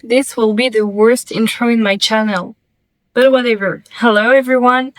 this will be the worst intro in my channel. But whatever. Hello everyone.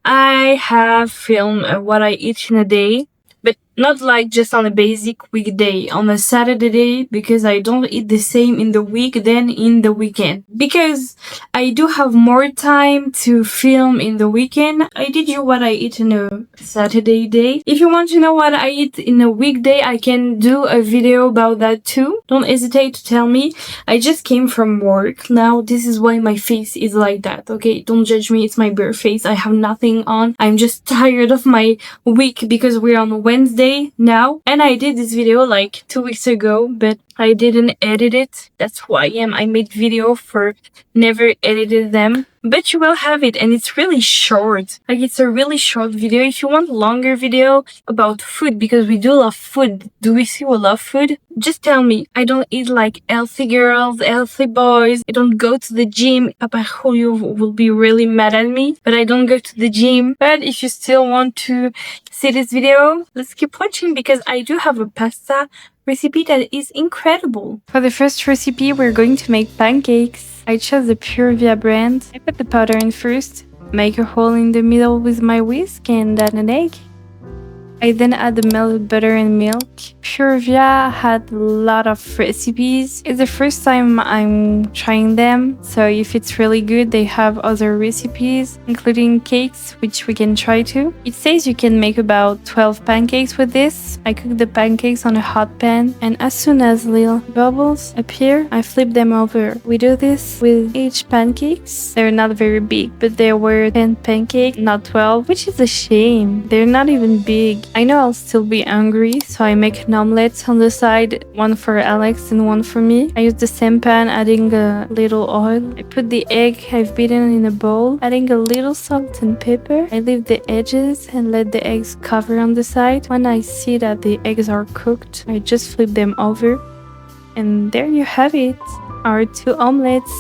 I have filmed what I eat in a day. But not like just on a basic weekday, on a Saturday day, because I don't eat the same in the week than in the weekend. Because I do have more time to film in the weekend, I did you what I eat in a Saturday day. If you want to know what I eat in a weekday, I can do a video about that too. Don't hesitate to tell me. I just came from work. Now this is why my face is like that, okay? Don't judge me, it's my bare face. I have nothing on. I'm just tired of my week because we're on Wednesday now, and I did this video like 2 weeks ago, but I didn't edit it. That's who I am. I made video for never edited them, but you will have it, and it's really short. Like, it's a really short video. If you want longer video about food, because we do love food, do we see we love food? Just tell me. I don't eat like healthy girls, healthy boys. I don't go to the gym. Papa Julio will be really mad at me, but I don't go to the gym. But if you still want to see this video, let's keep watching, because I do have a pasta recipe that is incredible. For the first recipe, we're going to make pancakes. I chose the Purevia brand. I put the powder in first, make a hole in the middle with my whisk, and add an egg. I then add the melted butter and milk. Purevia had a lot of recipes. It's the first time I'm trying them, so if it's really good, they have other recipes, including cakes, which we can try too. It says you can make about 12 pancakes with this. I cook the pancakes on a hot pan, and as soon as little bubbles appear, I flip them over. We do this with each pancakes. They're not very big, but there were 10 pancakes, not 12, which is a shame. They're not even big. I know I'll still be hungry, so I make an omelette on the side, one for Alex and one for me. I use the same pan, adding a little oil. I put the egg I've beaten in a bowl, adding a little salt and pepper. I leave the edges and let the eggs cover on the side. When I see that the eggs are cooked, I just flip them over. And there you have it, our 2 omelettes.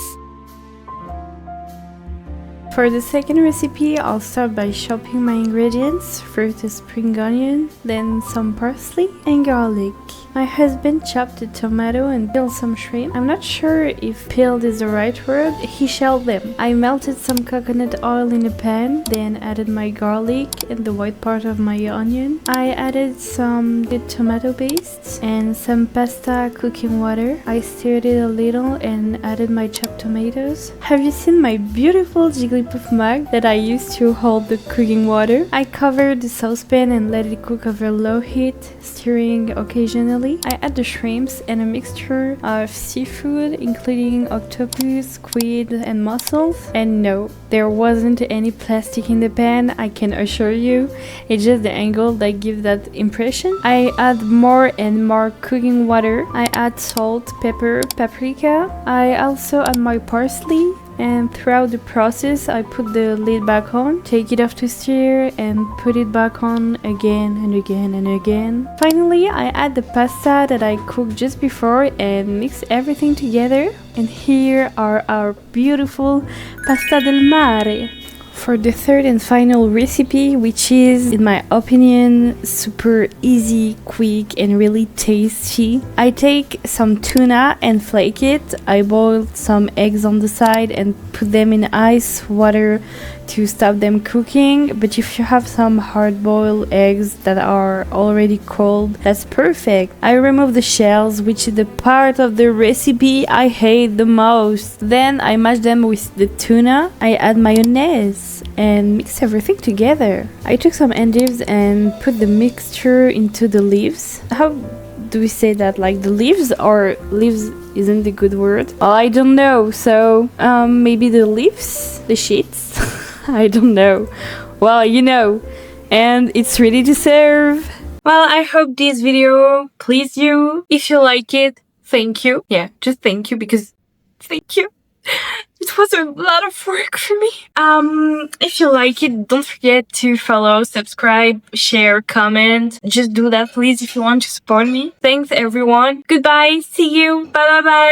For the second recipe, I'll start by chopping my ingredients. First a spring onion, then some parsley and garlic. My husband chopped a tomato and peeled some shrimp. I'm not sure if peeled is the right word. He shelled them. I melted some coconut oil in a pan, then added my garlic and the white part of my onion. I added some good tomato paste and some pasta cooking water. I stirred it a little and added my chopped tomatoes. Have you seen my beautiful Jigglypuff mug that I used to hold the cooking water? I covered the saucepan and let it cook over low heat, stirring occasionally. I add the shrimps and a mixture of seafood, including octopus, squid, and mussels. And no, there wasn't any plastic in the pan, I can assure you. It's just the angle that gives that impression. I add more and more cooking water. I add salt, pepper, paprika. I also add my parsley. And throughout the process, I put the lid back on, take it off to stir, and put it back on again and again and again. Finally, I add the pasta that I cooked just before and mix everything together. And here are our beautiful pasta del mare. For the third and final recipe, which is, in my opinion, super easy, quick, and really tasty, I take some tuna and flake it. I boiled some eggs on the side and put them in ice water to stop them cooking. But if you have some hard-boiled eggs that are already cold, that's perfect. I remove the shells, which is the part of the recipe I hate the most. Then I mash them with the tuna. I add mayonnaise and mix everything together. I took some endives and put the mixture into the leaves. How do we say that? Like the leaves, or leaves isn't a good word? Well, I don't know. So maybe the leaves, the sheets. I don't know. Well, you know. And it's ready to serve. Well, I hope this video pleased you. If you like it, thank you. Yeah, just thank you, because thank you. It was a lot of work for me. If you like it, don't forget to follow, subscribe, share, comment. Just do that, please, if you want to support me. Thanks, everyone. Goodbye. See you. Bye, bye, bye.